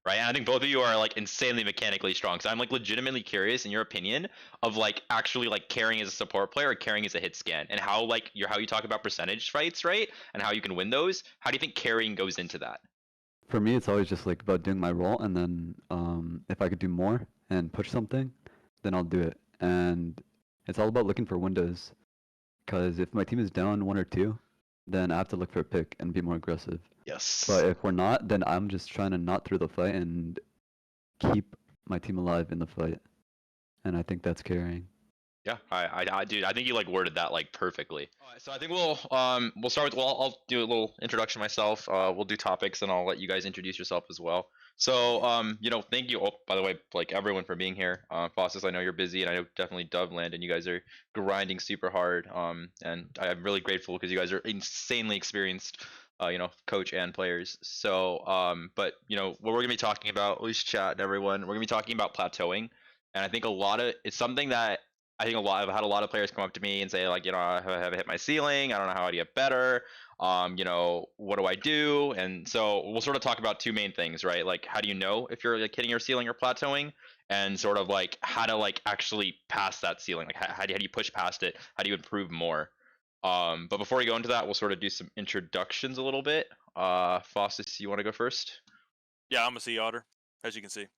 right? And I think both of you are like insanely mechanically strong. So I'm like legitimately curious in your opinion of like actually like carrying as a support player or carrying as a hit scan, and how like how you talk about percentage fights, right? And how you can win those. How do you think carrying goes into that? For me, it's always just like about doing my role, and then if I could do more and push something, then I'll do it. And it's all about looking for windows. Because if my team is down one or two, then I have to look for a pick and be more aggressive. Yes. But if we're not, then I'm just trying to not through the fight and keep my team alive in the fight. And I think that's carrying. Yeah, dude, I think you like worded that like perfectly. All right, so I think we'll start with I'll do a little introduction myself. We'll do topics, and I'll let you guys introduce yourself as well. So thank you. Oh, by the way, like everyone for being here. Faustus, I know you're busy, and I know definitely Dove, Landon, you guys are grinding super hard. And I'm really grateful because you guys are insanely experienced. Coach and players. So, but what we're gonna be talking about, at least chat and everyone, we're gonna be talking about plateauing, and I think it's something that I've had a lot of players come up to me and say like, I have hit my ceiling. I don't know how to get better. What do I do? And so we'll sort of talk about two main things, right? Like, how do you know if you're like hitting your ceiling or plateauing, and sort of like how to like actually pass that ceiling. Like, how do you push past it? How do you improve more? But before we go into that, we'll sort of do some introductions a little bit. Faustus, you want to go first? Yeah, I'm a sea otter, as you can see.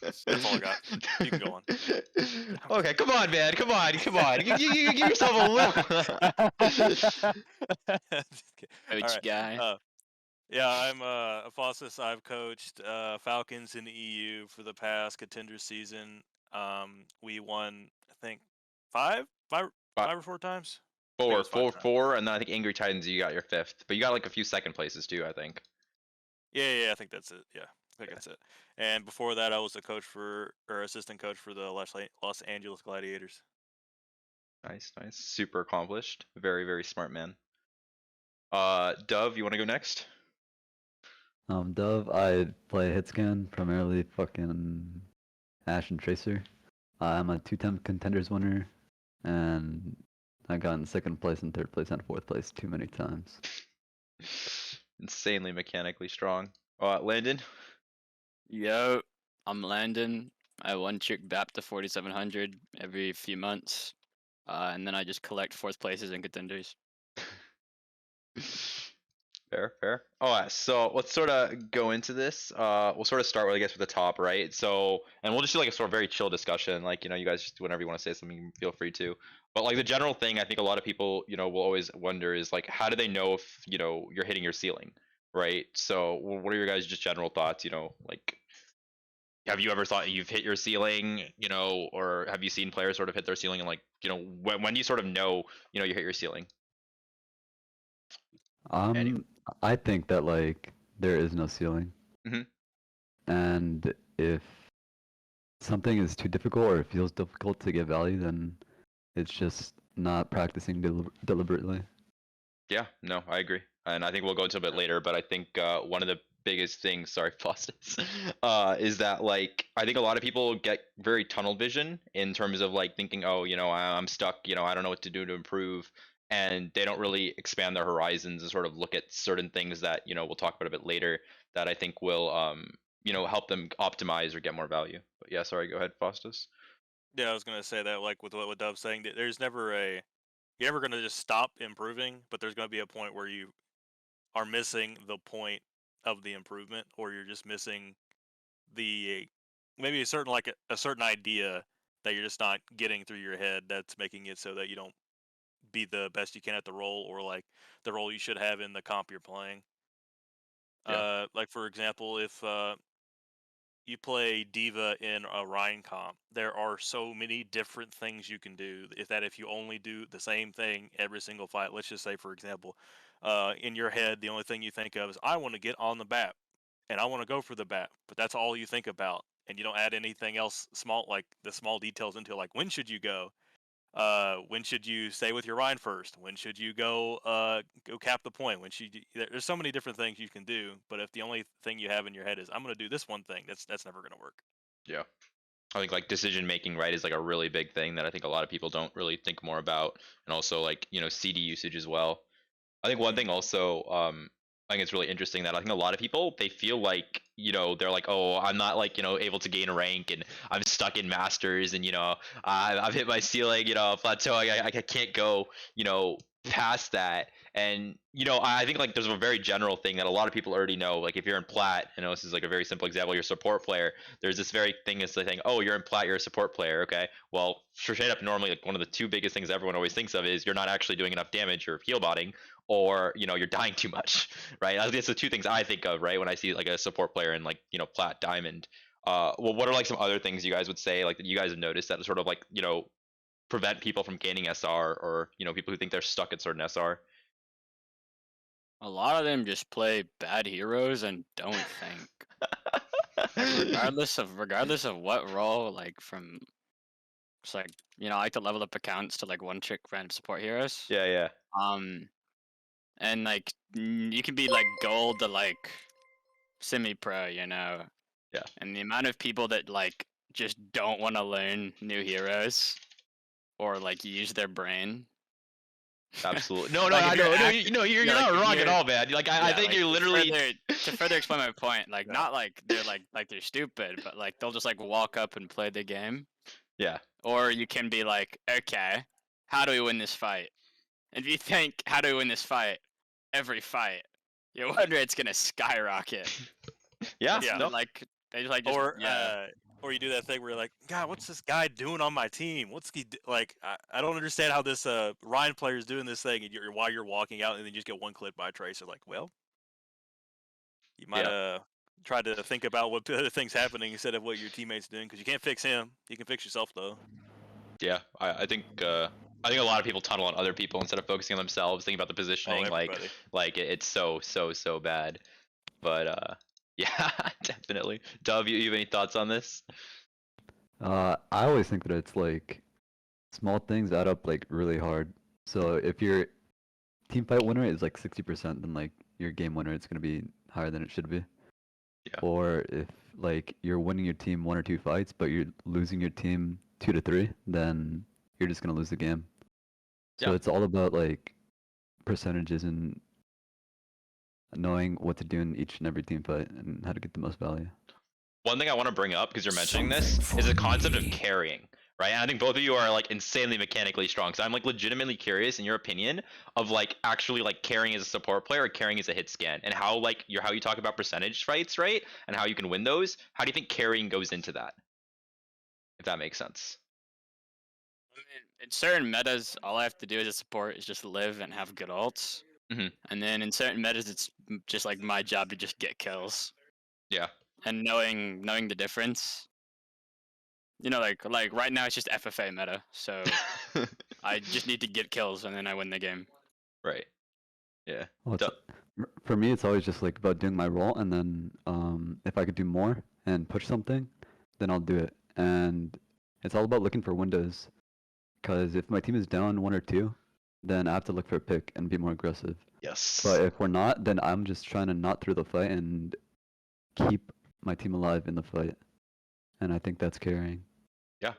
That's all I got. You can go on. Okay, come on, man. Come on. You give yourself a little. Coach guy. Yeah, I'm a Faustus. I've coached Falcons in the EU for the past Contenders season. We won, I think, five or four times. Four, and then I think Angry Titans you got your fifth, but you got like a few second places too, I think. Yeah, I think that's it. Yeah, I think that's it. And before that, I was a coach assistant coach for the Los Angeles Gladiators. Nice. Super accomplished. Very, very smart man. Dove, you want to go next? Dove, I play Hitscan, primarily fucking Ash and Tracer. I'm a 2-time Contenders winner, and I got in second place and third place and fourth place too many times. Insanely mechanically strong. Landon? Yo, I'm Landon. I one trick BAP to 4700 every few months, and then I just collect fourth places in Contenders. Fair. Alright, so let's sort of go into this. We'll sort of start with, I guess, with the top, right? So, and we'll just do like a sort of very chill discussion. Like, you guys just whenever you want to say something, feel free to. But like the general thing, I think a lot of people, will always wonder is like, how do they know if, you're hitting your ceiling, right? So, what are your guys' just general thoughts? Like, have you ever thought you've hit your ceiling, or have you seen players sort of hit their ceiling, and like, when do you sort of know, you hit your ceiling? I think that like there is no ceiling. Mhm. And if something is too difficult or it feels difficult to get value, then it's just not practicing deliberately. Yeah, no, I agree. And I think we'll go into a bit later, but I think one of the biggest things, sorry, Faustus, is that like I think a lot of people get very tunnel vision in terms of like thinking, oh, I'm stuck, I don't know what to do to improve, and they don't really expand their horizons and sort of look at certain things that we'll talk about a bit later that I think will help them optimize or get more value. But yeah, sorry, go ahead, Faustus. Yeah, I was gonna say that, like with what Dove's saying, that there's never you're never gonna just stop improving, but there's gonna be a point where you are missing the point of the improvement, or you're just missing the maybe a certain idea that you're just not getting through your head, that's making it so that you don't be the best you can at the role, or like the role you should have in the comp you're playing. Yeah. Like for example, if you play Diva in a Rhine comp, there are so many different things you can do. If you only do the same thing every single fight, let's just say, for example, in your head, the only thing you think of is, I want to get on the bat and I want to go for the bat, but that's all you think about. And you don't add anything else small, like the small details into it, like when should you go? When should you stay with your Rhine first? When should you go cap the point? There's so many different things you can do, but if the only thing you have in your head is, I'm going to do this one thing, that's never going to work. Yeah. I think like decision making, right, is like a really big thing that I think a lot of people don't really think more about, and also like CD usage as well. I think one thing also, I think it's really interesting that I think a lot of people, they feel like, they're like, oh, I'm not like, able to gain rank, and I'm stuck in masters, and I've hit my ceiling, plateau. I can't go, past that. And I think like there's a very general thing that a lot of people already know. Like if you're in plat, this is like a very simple example. You're a support player. There's this very thing is the thing. Oh, you're in plat. You're a support player. Okay. Well, straight up, normally like one of the two biggest things everyone always thinks of is you're not actually doing enough damage or heal botting, or you're dying too much, right? I guess the two things I think of, right, when I see like a support player in like plat diamond. Well, what are like some other things you guys would say like that you guys have noticed that sort of like prevent people from gaining SR, or people who think they're stuck at certain SR? A lot of them just play bad heroes and don't think. Like, regardless of what role, like from it's like I like to level up accounts to like one trick random support heroes. Yeah. And like you can be like gold to like semi-pro, Yeah. And the amount of people that like just don't want to learn new heroes or like use their brain. Absolutely. No, Like, I if know. you're You're not like, wrong at all, man. Like I think like, you're literally to further explain my point, like not like they're like they're stupid, but like they'll just like walk up and play the game. Yeah. Or you can be like, okay, how do we win this fight? And if you think, how do we win this fight? Every fight, you wonder it's gonna skyrocket. Yeah. Yeah. No. Like they just like Or you do that thing where you're like, God, what's this guy doing on my team? What's he like? I don't understand how this Ryan player is doing this thing, and while you're walking out, and then you just get one clip by a tracer. Like, well, you might try to think about what other things happening instead of what your teammates doing, because you can't fix him. You can fix yourself though. Yeah. I think a lot of people tunnel on other people instead of focusing on themselves, thinking about the positioning. Like it's so bad. But yeah, definitely. Dove, you have any thoughts on this? I always think that it's like small things add up like really hard. So if your team fight win rate is like 60%, then like your game win rate is gonna be higher than it should be. Yeah. Or if like you're winning your team 1 or 2 fights, but you're losing your team 2 to 3, then you're just gonna lose the game. So Yeah. it's all about like percentages and knowing what to do in each and every team fight and how to get the most value. One thing I want to bring up, because you're mentioning this, is the concept of carrying, right? And I think both of you are like insanely mechanically strong. So I'm like legitimately curious in your opinion of like actually like carrying as a support player or carrying as a hit scan, and how like how you talk about percentage fights, right? And how you can win those. How do you think carrying goes into that? If that makes sense. I mean, in certain metas, all I have to do as a support is just live and have good ults. Mhm. And then in certain metas, it's just like my job to just get kills. Yeah. And knowing the difference. Like right now it's just FFA meta, so I just need to get kills and then I win the game. Right. Yeah. Well, for me, it's always just like about doing my role, and then if I could do more and push something, then I'll do it. And it's all about looking for windows, because if my team is down 1 or 2, then I have to look for a pick and be more aggressive. Yes. But if we're not, then I'm just trying to not through the fight and keep my team alive in the fight. And I think that's carrying. Yeah,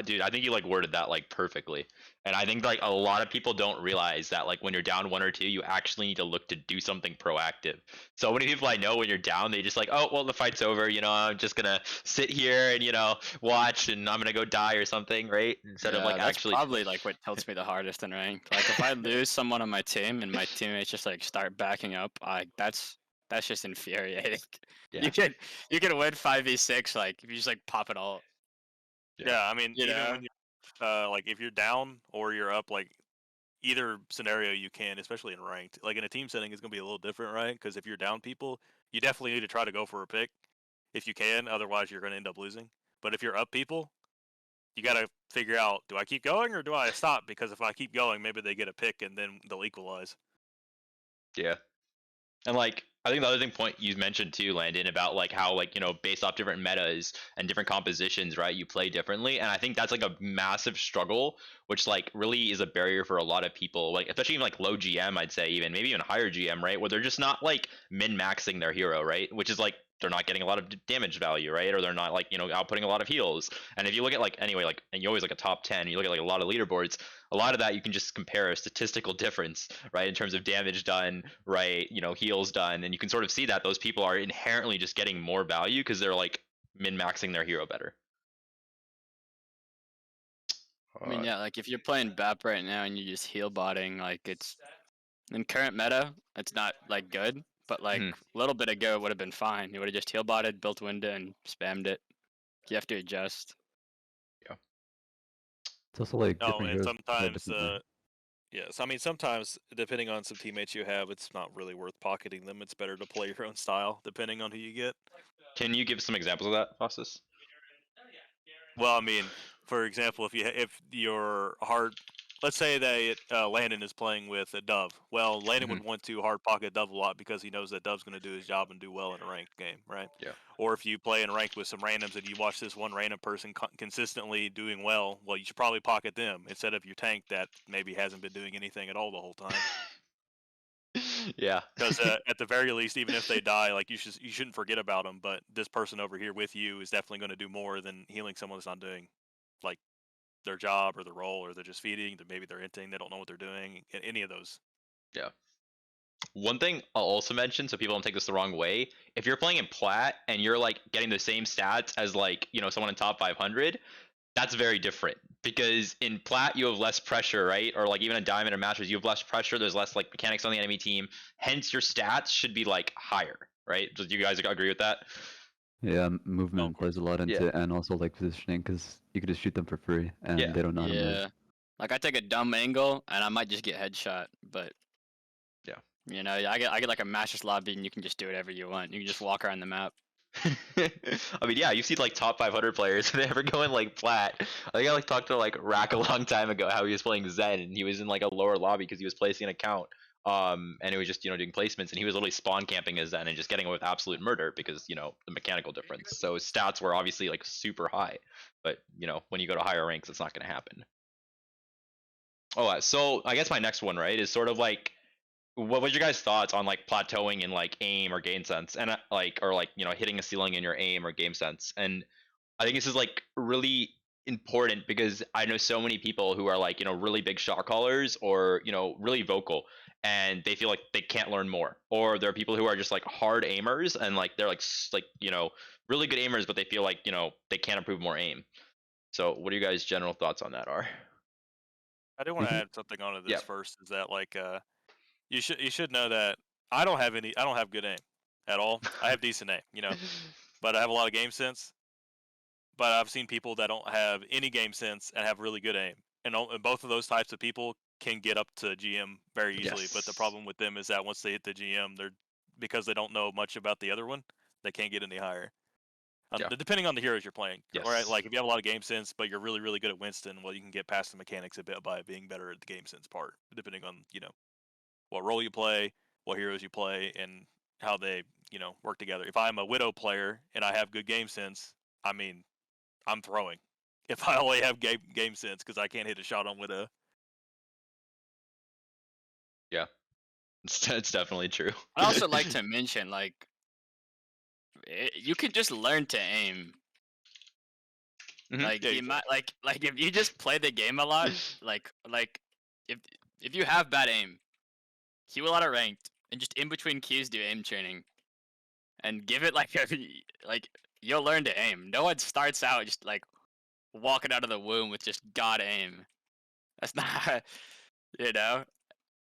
dude, I think you like worded that like perfectly, and I think like a lot of people don't realize that like when you're down 1 or 2, you actually need to look to do something proactive. So many people I know, when you're down, they just like, oh well, the fight's over, I'm just gonna sit here and watch, and I'm gonna go die or something, right? Instead of like that's actually. probably like what tilts me the hardest in ranked. Like if I lose someone on my team and my teammates just like start backing up, that's just infuriating. Yeah. You can win 5v6 like if you just like pop it all. Yeah, I mean, even when you like if you're down or you're up, like either scenario you can, especially in ranked. Like in a team setting, it's gonna be a little different, right? Because if you're down people, you definitely need to try to go for a pick if you can. Otherwise, you're gonna end up losing. But if you're up people, you gotta figure out: do I keep going or do I stop? Because if I keep going, maybe they get a pick and then they'll equalize. Yeah. And like I think the other point you mentioned too, Landon, about like how like based off different metas and different compositions, right, you play differently. And I think that's like a massive struggle, which like really is a barrier for a lot of people, like especially even like low GM, I'd say, even maybe even higher GM, right, where they're just not like min-maxing their hero, right, which is like they're not getting a lot of damage value, right? Or they're not like, outputting a lot of heals. And if you look at like anyway, like, and you always look at top 10, you look at like a lot of leaderboards, a lot of that you can just compare a statistical difference, right? In terms of damage done, right? Heals done, and you can sort of see that those people are inherently just getting more value because they're like min-maxing their hero better. I mean, yeah, like if you're playing BAP right now and you're just heal botting, like it's in current meta, it's not like good, but like a little bit ago it would have been fine. You would have just heal botted, built window, and spammed it. You have to adjust. Yeah. It's also like No, different and heroes sometimes, differently. yes, I mean sometimes depending on some teammates you have, it's not really worth pocketing them. It's better to play your own style, depending on who you get. Can you give some examples of that, Faustus? Well, I mean, for example, if you're hard, let's say that Landon is playing with a Dove. Well, Landon would want to hard pocket Dove a lot because he knows that Dove's going to do his job and do well in a ranked game, right? Yeah. Or if you play in ranked with some randoms and you watch this one random person consistently doing well, well, you should probably pocket them instead of your tank that maybe hasn't been doing anything at all the whole time. Yeah. Because at the very least, even if they die, like you shouldn't forget about them. But this person over here with you is definitely going to do more than healing someone that's not doing like their job or their role, or they're just feeding. Maybe they're inting. They don't know what they're doing. Any of those. Yeah. One thing I'll also mention, so people don't take this the wrong way, if you're playing in plat and you're like getting the same stats as like someone in top 500, that's very different because in plat you have less pressure, right? Or like even in diamond or masters, you have less pressure. There's less like mechanics on the enemy team. Hence, your stats should be like higher, right? Do you guys agree with that? Yeah, movement plays a lot into Yeah. it, and also like positioning, because you could just shoot them for free, and Yeah. they don't know how to move. Yeah. Like I take a dumb angle and I might just get headshot, but Yeah. I get like a master's lobby and you can just do whatever you want. You can just walk around the map. I mean, yeah, you see like top 500 players. If they ever go in like plat. I think I like talked to like Rack a long time ago how he was playing Zen and he was in like a lower lobby because he was placing an account. And it was just doing placements and he was literally spawn camping his Zen and just getting away with absolute murder because the mechanical difference. So his stats were obviously like super high, but when you go to higher ranks, it's not going to happen. Oh, so I guess my next one, right, is sort of like, what was your guys' thoughts on like plateauing in like aim or game sense, and hitting a ceiling in your aim or game sense? And I think this is like really important because I know so many people who are like really big shot callers or really vocal, and they feel like they can't learn more. Or there are people who are just like hard aimers and like they're like really good aimers, but they feel like they can't improve more aim. So what are you guys' general thoughts on that? Are I do want to add something onto this Yeah. first. Is that like you should know that I don't have good aim at all. I have decent aim, but I have a lot of game sense. But I've seen people that don't have any game sense and have really good aim, and both of those types of people can get up to GM very easily. But the Yes. problem with them is that once they hit the GM, because they don't know much about the other one, they can't get any higher. Yeah. Depending on the heroes you're playing, Yes. right? Like if you have a lot of game sense, but you're really, really good at Winston, well, you can get past the mechanics a bit by being better at the game sense part, depending on what role you play, what heroes you play, and how they work together. If I'm a Widow player and I have good game sense, I mean, I'm throwing. If I only have game sense because I can't hit a shot on Widow. Yeah, it's definitely true. I also like to mention, like, you can just learn to aim. Like Yeah, you might like if you just play the game a lot, like if you have bad aim, queue a lot of ranked, and just in between queues do aim training, and give it like you'll learn to aim. No one starts out just like walking out of the womb with just god aim. That's not,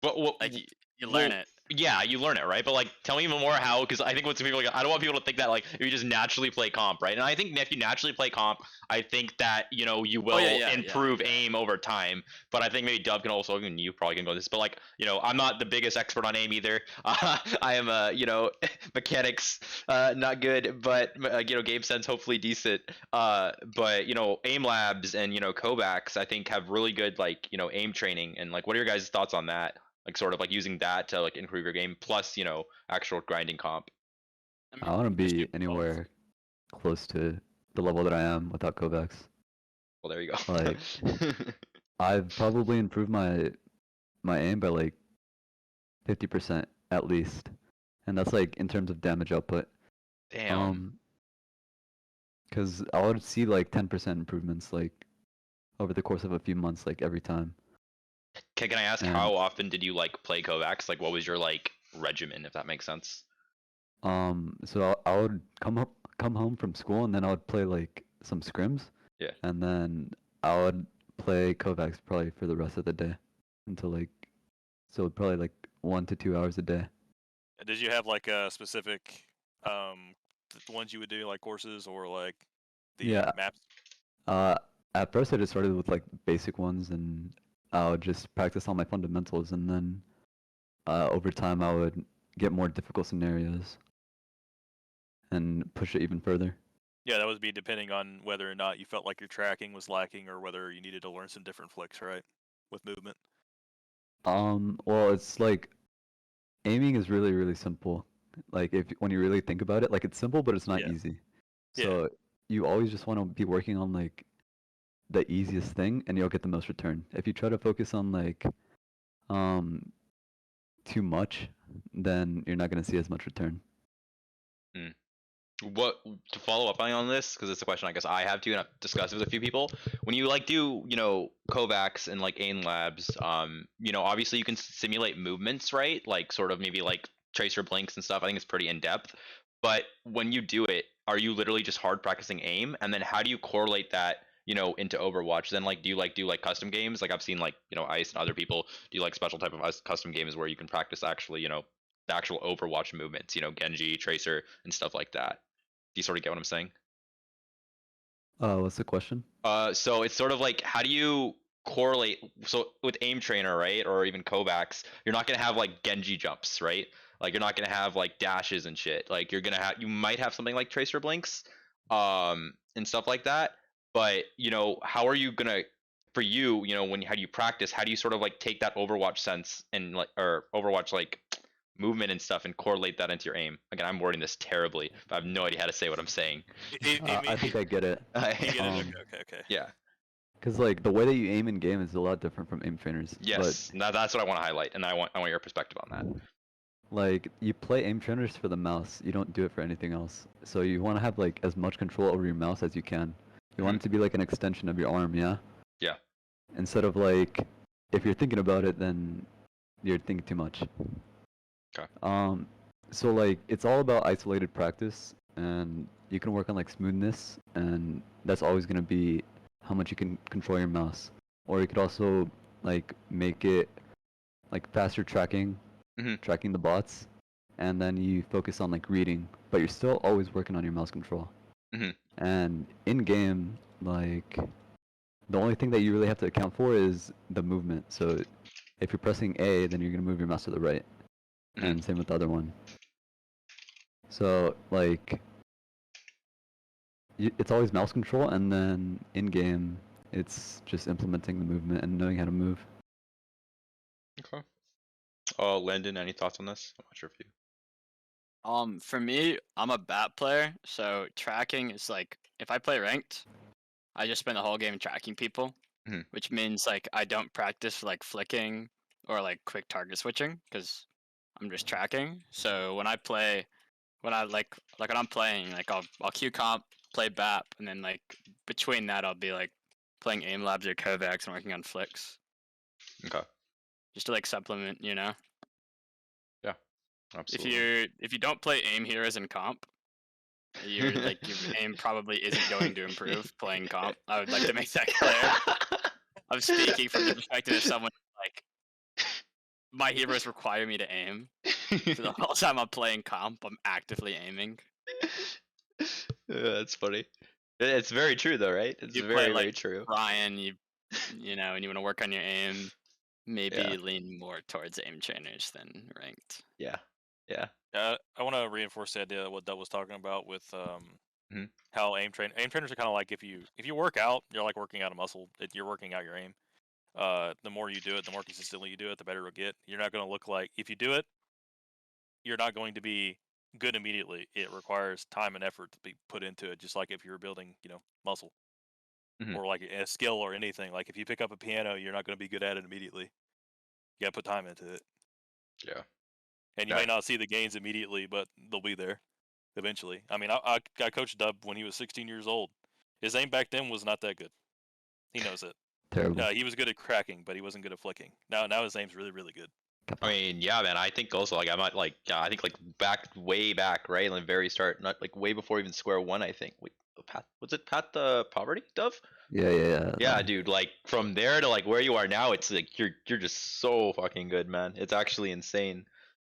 But like you learn it. Yeah, you learn it, right? But like, tell me even more how, because I think what some people I don't want people to think that like if you just naturally play comp, right? And I think if you naturally play comp, I think that you will improve aim over time. But I think maybe Dub can also, and you probably can go this, but like I'm not the biggest expert on aim either. I am mechanics not good, but game sense hopefully decent. But aim labs and Kovacs I think have really good like aim training, and like what are your guys' thoughts on that? Like sort of like using that to like improve your game plus actual grinding comp. I want to be anywhere close to the level that I am without Kovacs. Well, there you go. Like, I've probably improved my aim by like 50% at least, and that's like in terms of damage output. Damn. Because I would see like 10% improvements like over the course of a few months, like every time. Can I ask And how often did you like play Kovacs? Like, what was your like regimen, if that makes sense? so I would come home from school, and then I would play like some scrims, Yeah. and then I would play Kovacs probably for the rest of the day until like, so probably like 1 to 2 hours a day. Did you have like a specific ones you would do, like courses or like the Yeah. maps? At first I just started with like basic ones, and I would just practice all my fundamentals, and then over time I would get more difficult scenarios and push it even further. Yeah, that would be depending on whether or not you felt like your tracking was lacking or whether you needed to learn some different flicks, right? With movement. Well, it's like aiming is really, really simple. Like when you really think about it, like it's simple, but it's not Yeah. easy. Yeah. So you always just want to be working on like the easiest thing, and you'll get the most return. If you try to focus on like too much, then you're not gonna see as much return. What to follow up on this, because it's a question I guess I have too, and I've discussed it with a few people. When you like do Kovacs and like aim labs, obviously you can simulate movements, right? Like sort of maybe like tracer blinks and stuff. I think it's pretty in depth. But when you do it, are you literally just hard practicing aim, and then how do you correlate that into Overwatch? Then like do you do like custom games? Like I've seen like Ice and other people do like special type of custom games where you can practice actually the actual Overwatch movements, Genji, Tracer, and stuff like that. Do you sort of get what I'm saying? What's the question? So it's sort of like, how do you correlate? So with aim trainer, right, or even Kovacs, you're not gonna have like Genji jumps, right? Like you're not gonna have like dashes and shit. Like you might have something like tracer blinks, and stuff like that. But how are you gonna, for you, how do you practice? How do you sort of like take that Overwatch sense and like, or Overwatch like movement and stuff and correlate that into your aim? Again, I'm wording this terribly, but I have no idea how to say what I'm saying. I think I get it. You get it? Okay. Yeah. Because like the way that you aim in game is a lot different from aim trainers. Yes, that's what I want to highlight, and I want your perspective on that. But like you play aim trainers for the mouse, you don't do it for anything else. So you want to have like as much control over your mouse as you can. You want it to be like an extension of your arm, yeah? Yeah. Instead of like, if you're thinking about it, then you're thinking too much. Okay. So like it's all about isolated practice, and you can work on like smoothness, and that's always gonna be how much you can control your mouse. Or you could also like make it like faster tracking, tracking the bots, and then you focus on like reading, but you're still always working on your mouse control. And in game, like the only thing that you really have to account for is the movement. So if you're pressing A, then you're gonna move your mouse to the right, and same with the other one. So like it's always mouse control, and then in game it's just implementing the movement and knowing how to move. Okay. Landon, any thoughts on this? I'm not sure if you. For me, I'm a bat player, so tracking is like if I play ranked, I just spend the whole game tracking people, which means like I don't practice like flicking or like quick target switching because I'm just tracking. So when I play, when I'm playing, like I'll Q comp, play BAP, and then like between that I'll be like playing aim labs or Kovacs and working on flicks. Okay. Just to like supplement, Yeah. Absolutely. If you don't play aim heroes in comp, your aim probably isn't going to improve playing comp. I would like to make that clear. I'm speaking from the perspective of someone like my heroes require me to aim. So the whole time I'm playing comp, I'm actively aiming. That's funny. It's very true though, right? It's very true. Ryan, and you want to work on your aim. Maybe lean more towards aim trainers than ranked. Yeah. I want to reinforce the idea of what Dub was talking about with how aim trainers are kind of like if you work out, you're like working out a muscle. You're working out your aim. The more you do it, the more consistently you do it, the better it'll get. You're not going to look like if you do it, you're not going to be good immediately. It requires time and effort to be put into it, just like if you're building, muscle or like a skill or anything. Like if you pick up a piano, you're not going to be good at it immediately. You got to put time into it. Yeah. And you may not see the gains immediately, but they'll be there. eventually. I mean, I coached Dub when he was 16 years old. His aim back then was not that good. He knows it. Terrible. He was good at cracking, but he wasn't good at flicking. Now his aim's really, really good. I mean, yeah, man. I think also like I might like I think like way back, right, in the very start, not like way before even square one. I think. Wait, was it Pat the Poverty Dove? Yeah. Yeah, dude. Like from there to like where you are now, it's like you're just so fucking good, man. It's actually insane.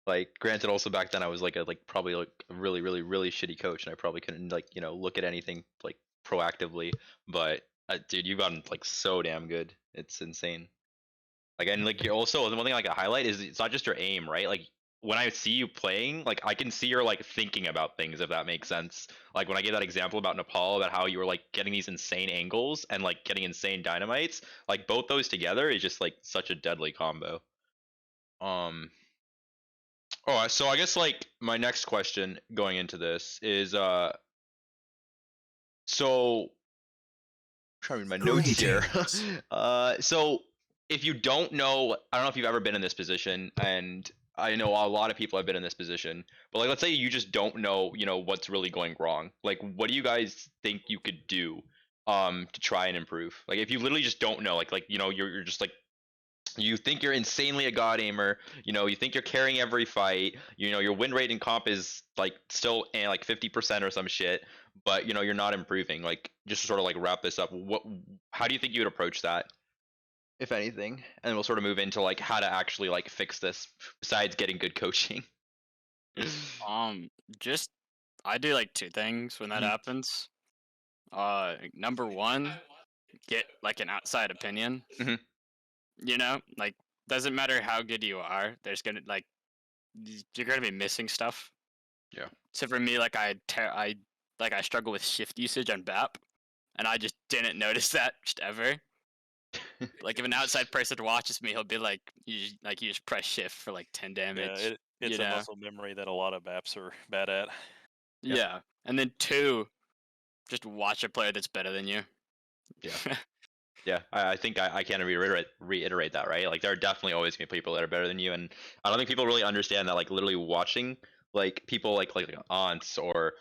Like, granted, also back then I was like probably like a really shitty coach, and I probably couldn't like look at anything like proactively. But dude, you've gotten like so damn good. It's insane. Like, and like you're also the one thing like a highlight is it's not just your aim, right? Like when I see you playing, like I can see you're like thinking about things, if that makes sense. Like when I gave that example about Nepal, about how you were like getting these insane angles and like getting insane dynamites, like both those together is just like such a deadly combo. Oh, so I guess like my next question going into this is so I'm trying to read my notes here. So if you don't know, I don't know if you've ever been in this position, and I know a lot of people have been in this position, but like let's say you just don't know, what's really going wrong. Like what do you guys think you could do to try and improve? Like if you literally just don't know, like you're just like you think you're insanely a god aimer, you think you're carrying every fight, your win rate in comp is like still like 50% or some shit, but you're not improving. Like just to sort of like wrap this up, how do you think you would approach that, if anything? And we'll sort of move into like how to actually like fix this besides getting good coaching. Just I do like two things when that Mhm. happens. Number one, get like an outside opinion. Mhm. Like doesn't matter how good you are, there's gonna like you're gonna be missing stuff. Yeah. So for me, like I struggle with shift usage on BAP, and I just didn't notice that just ever. Like if an outside person watches me, he'll be like, you just press shift for like 10 damage. Yeah, it's a muscle memory that a lot of BAPs are bad at. Yeah. And then two, just watch a player that's better than you. Yeah. Yeah, I think I can't reiterate that, right? Like there are definitely always gonna be people that are better than you, and I don't think people really understand that. Like literally watching like people like Aunts or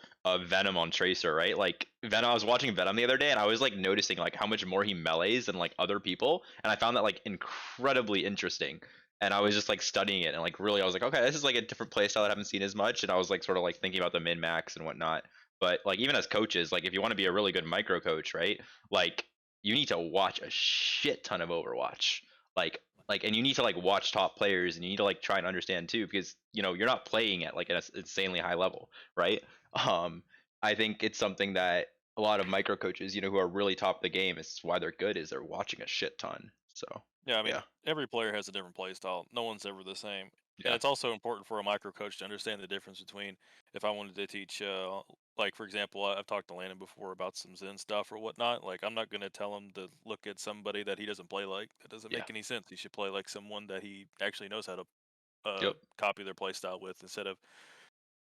Venom on Tracer, right? Like Venom, I was watching Venom the other day, and I was like noticing like how much more he melees than like other people, and I found that like incredibly interesting. And I was just like studying it, and like really, I was like, okay, this is like a different playstyle that I haven't seen as much, and I was like sort of like thinking about the min max and whatnot. But like even as coaches, like if you want to be a really good micro coach, right? Like you need to watch a shit ton of Overwatch. Like and you need to like watch top players, and you need to like try and understand too, because you're not playing at like an insanely high level, right? Um I think it's something that a lot of micro coaches, who are really top of the game, is why they're good, is they're watching a shit ton. So Yeah, I mean, yeah. every player has a different play style. No one's ever the same. And Yeah. it's also important for a micro coach to understand the difference between if I wanted to teach, like, for example, I've talked to Landon before about some Zen stuff or whatnot. Like, I'm not going to tell him to look at somebody that he doesn't play like. That doesn't Yeah. make any sense. He should play like someone that he actually knows how to Yep. copy their play style with instead of.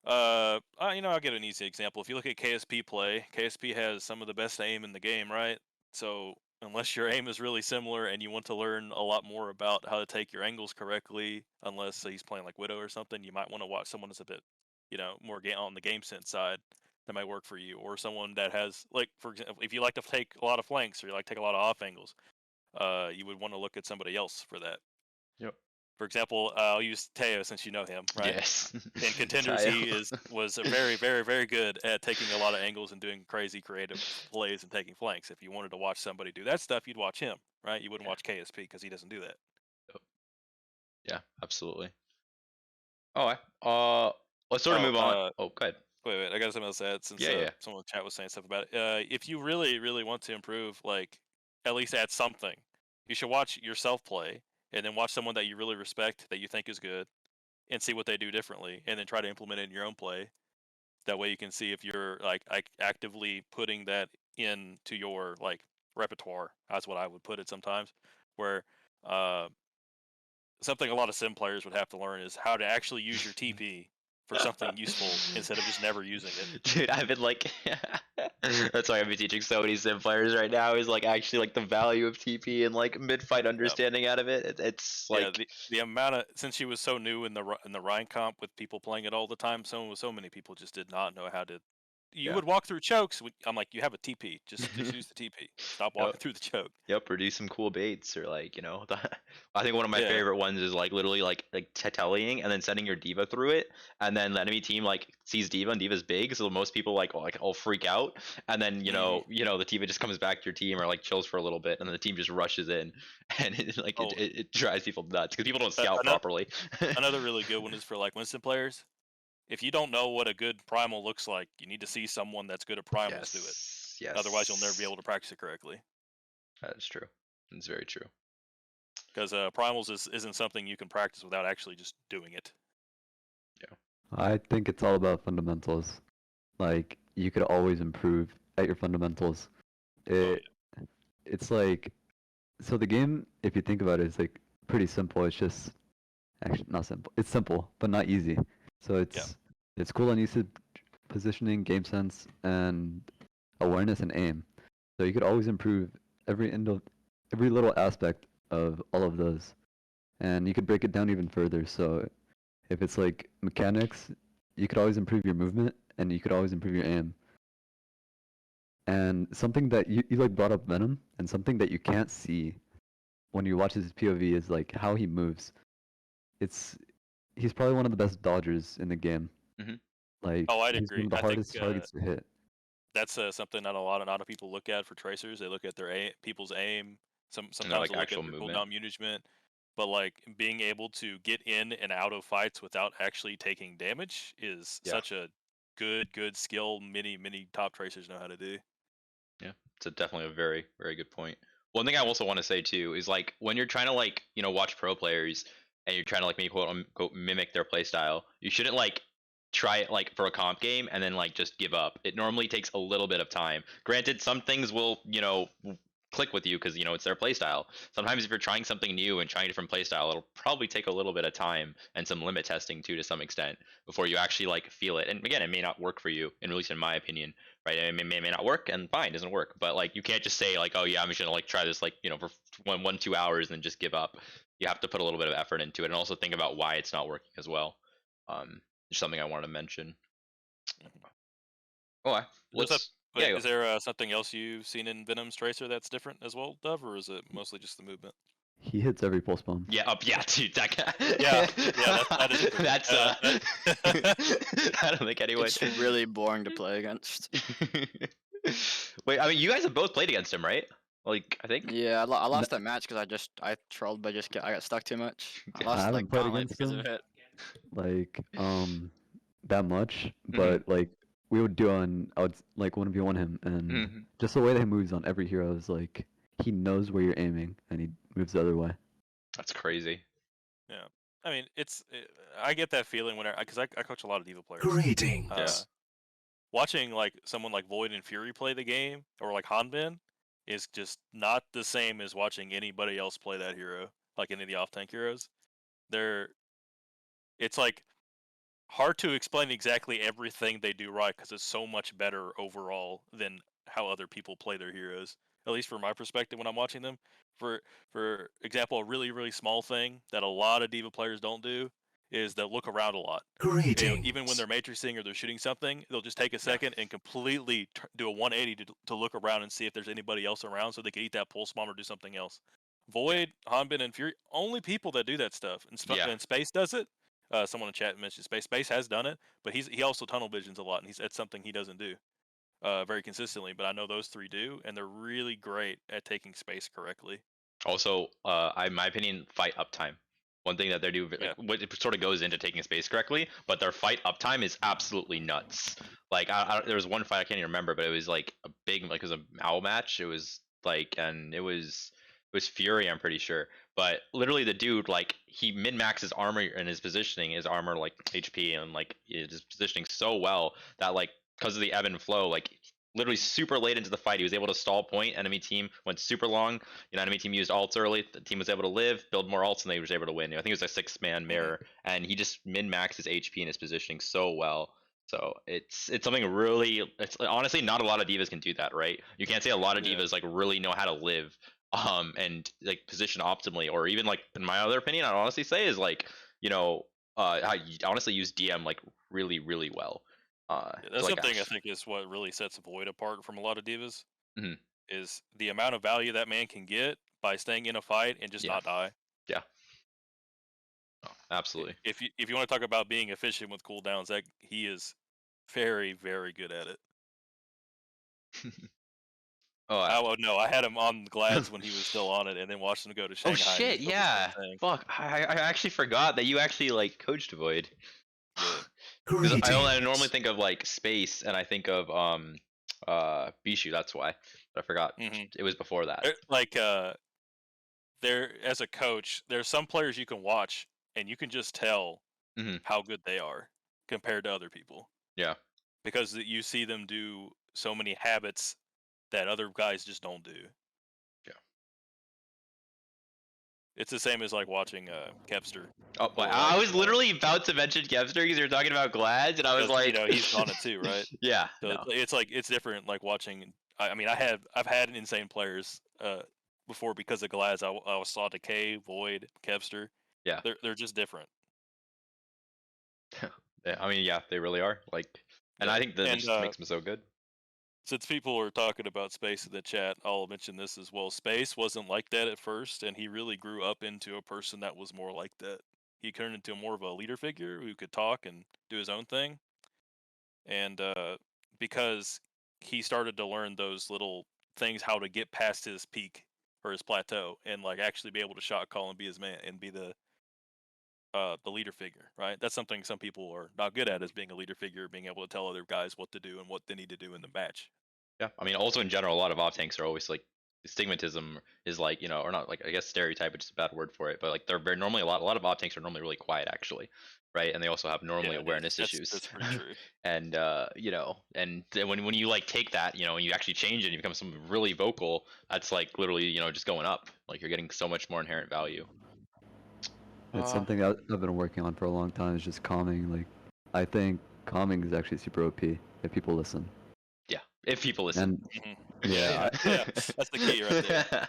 I'll give an easy example. If you look at KSP play, KSP has some of the best aim in the game, right? So unless your aim is really similar and you want to learn a lot more about how to take your angles correctly, unless he's playing like Widow or something, you might want to watch someone that's a bit, more on the game sense side that might work for you, or someone that has, like, for example, if you like to take a lot of flanks or you like to take a lot of off angles, you would want to look at somebody else for that. Yep. For example, I'll use Teo since you know him, right? Yes. In Contenders, he was very, very, very good at taking a lot of angles and doing crazy creative plays and taking flanks. If you wanted to watch somebody do that stuff, you'd watch him, right? You wouldn't watch KSP because he doesn't do that. Yeah, absolutely. Oh, let's sort of move on. Oh, go ahead. Wait, I got something else to add since Yeah. someone in the chat was saying stuff about it. If you really, really want to improve, like, at least add something, you should watch yourself play and then watch someone that you really respect that you think is good and see what they do differently, and then try to implement it in your own play. That way you can see if you're like actively putting that into your like repertoire. That's what I would put it sometimes. Where something a lot of sim players would have to learn is how to actually use your TP for something useful instead of just never using it. Dude, I've been like, that's why I've been teaching so many sim players right now. Is like actually like the value of TP and like mid fight understanding out of it. It's like the amount of, since she was so new in the Rhine comp with people playing it all the time, so many people just did not know how to. You Yeah. would walk through chokes. I'm like, you have a TP. Just use the TP. Stop walking through the choke. Yep, or do some cool baits or like I think one of my Yeah. favorite ones is like literally like tellying and then sending your diva through it, and then the enemy team like sees diva and diva's big, so most people like all freak out, and then the diva just comes back to your team or like chills for a little bit, and then the team just rushes in, and it drives people nuts because people don't scout properly. Another really good one is for like Winston players. If you don't know what a good primal looks like, you need to see someone that's good at primals do it. Yes. Otherwise, you'll never be able to practice it correctly. That is true. It's very true. Because primals isn't something you can practice without actually just doing it. Yeah. I think it's all about fundamentals. Like, you could always improve at your fundamentals. It's like, so the game, if you think about it, is like pretty simple. It's just, actually not simple. It's simple, but not easy. So it's cool on usage, positioning, game sense, and awareness and aim. So you could always improve every little aspect of all of those, and you could break it down even further. So if it's like mechanics, you could always improve your movement, and you could always improve your aim. And something that you like brought up Venom, and something that you can't see when you watch his POV is like how he moves. He's probably one of the best dodgers in the game. Mm-hmm. Like, I'd he's agree. one of the hardest targets to hit. That's something that a lot of people look at for tracers. They look at their people's aim. Sometimes like they look actual at their movement. cooldown management. But like being able to get in and out of fights without actually taking damage is such a good skill. Many top tracers know how to do. Yeah, it's definitely a very, very good point. One thing I also want to say too is like when you're trying to like watch pro players and you're trying to like maybe quote unquote mimic their play style, you shouldn't like try it like for a comp game and then like just give up. It normally takes a little bit of time. Granted, some things will click with you because it's their play style. Sometimes if you're trying something new and trying a different play style, it'll probably take a little bit of time and some limit testing too to some extent before you actually like feel it. And again, it may not work for you, and at least in my opinion, right? It may not work, and fine, it doesn't work. But like you can't just say like, oh yeah, I'm just gonna like try this like for 1-2 hours and then just give up. You have to put a little bit of effort into it, and also think about why it's not working as well. Something I wanted to mention. Oh, is there something else you've seen in Venom's tracer that's different as well, Dove, or is it mostly just the movement? He hits every pulse bomb. Yeah, dude, that guy. That is true. That's I don't think anyone. It's really boring to play against. Wait, I mean, you guys have both played against him, right? Like, I think. Yeah, I lost that match because I trolled, but I got stuck too much. I lost haven't like played gauntlet against because him. of it. Like that much, but like we would do I would like 1v1 him, and just the way that he moves on every hero is like he knows where you're aiming and he moves the other way. That's crazy. Yeah, I mean I get that feeling because I coach a lot of Diva players. Greetings. Watching like someone like Void and Fury play the game, or like Hanbin, is just not the same as watching anybody else play that hero, like any of the off tank heroes. It's like hard to explain exactly everything they do right because it's so much better overall than how other people play their heroes. At least from my perspective when I'm watching them. For example, a really, really small thing that a lot of Diva players don't do is they'll look around a lot. Even when they're matrixing or they're shooting something, they'll just take a second and completely do a 180 to look around and see if there's anybody else around so they can eat that pulse bomb or do something else. Void, Hanbin, and Fury, only people that do that stuff. And Space does it. Someone in chat mentioned Space. Space has done it, but he also tunnel visions a lot, and that's something he doesn't do very consistently. But I know those three do, and they're really great at taking space correctly. Also, in my opinion, fight uptime. One thing that they do, what it sort of goes into taking space correctly, but their fight uptime is absolutely nuts. Like there was one fight I can't even remember, but it was like a big, like it was an owl match. It was like, and it was Fury, I'm pretty sure. But literally the dude, like, he min-maxes armor and his positioning, his armor, like, HP, and, like, his positioning so well that, like, because of the ebb and flow, like, literally super late into the fight. He was able to stall point. Enemy team went super long. Enemy team used ults early. The team was able to live, build more ults, and they was able to win. I think it was a 6-man mirror, and he just min-maxed his HP and his positioning so well. So it's something really. It's honestly not a lot of divas can do that, right? You can't say a lot of divas like really know how to live, and like position optimally, or even like in my other opinion, I'd honestly say is like how you honestly use DM like really really well. That's like something I think is what really sets Void apart from a lot of divas. Mhm. Is the amount of value that man can get by staying in a fight and just Yeah. not die. Yeah. Oh, absolutely. If you want to talk about being efficient with cooldowns, that he is very very good at it. Oh, No, I had him on Glads when he was still on it, and then watched him go to Shanghai. oh and shit! he still did the Yeah. same thing. Fuck. I actually forgot that you actually like coached Void. Yeah. 'Cause I normally think of like space, and I think of Bishu. That's why. But I forgot. Mhm. It was before that. Like there as a coach, there's some players you can watch and you can just tell Mhm. how good they are compared to other people Yeah. because you see them do so many habits that other guys just don't do. Yeah. It's the same as like watching Kevster. Oh, Or, I like, was literally about to mention Kevster because you were talking about Glads, and I was because, like, he's on it too, right? Yeah. So No. it's like it's different. Like watching. I mean, I've had insane players before because of Glads. I saw Decay, Void, Kevster. Yeah. They're just different. Yeah, I mean, yeah, they really are. Like, and I think that And, just makes them so good. Since people are talking about Space in the chat, I'll mention this as well. Space wasn't like that at first, and he really grew up into a person that was more like that. He turned into more of a leader figure who could talk and do his own thing. And because he started to learn those little things, how to get past his peak or his plateau, and like actually be able to shot call and be his man and be the leader figure, right? That's something some people are not good at, is being a leader figure, being able to tell other guys what to do and what they need to do in the match. Yeah, I mean, also in general, a lot of off tanks are always like stigmatism is like or not like I guess stereotype, which is a bad word for it, but like they're very normally a lot of off tanks are normally really quiet actually, right? And they also have normally Yeah, awareness that's issues. pretty true. And and then when you like take that, and you actually change it and you become something really vocal, that's like literally just going up. Like you're getting so much more inherent value. It's something that I've been working on for a long time. Is just calming. Like, I think calming is actually super OP if people listen. Yeah, if people listen. And Mhm. yeah, Yeah, that's the key right there.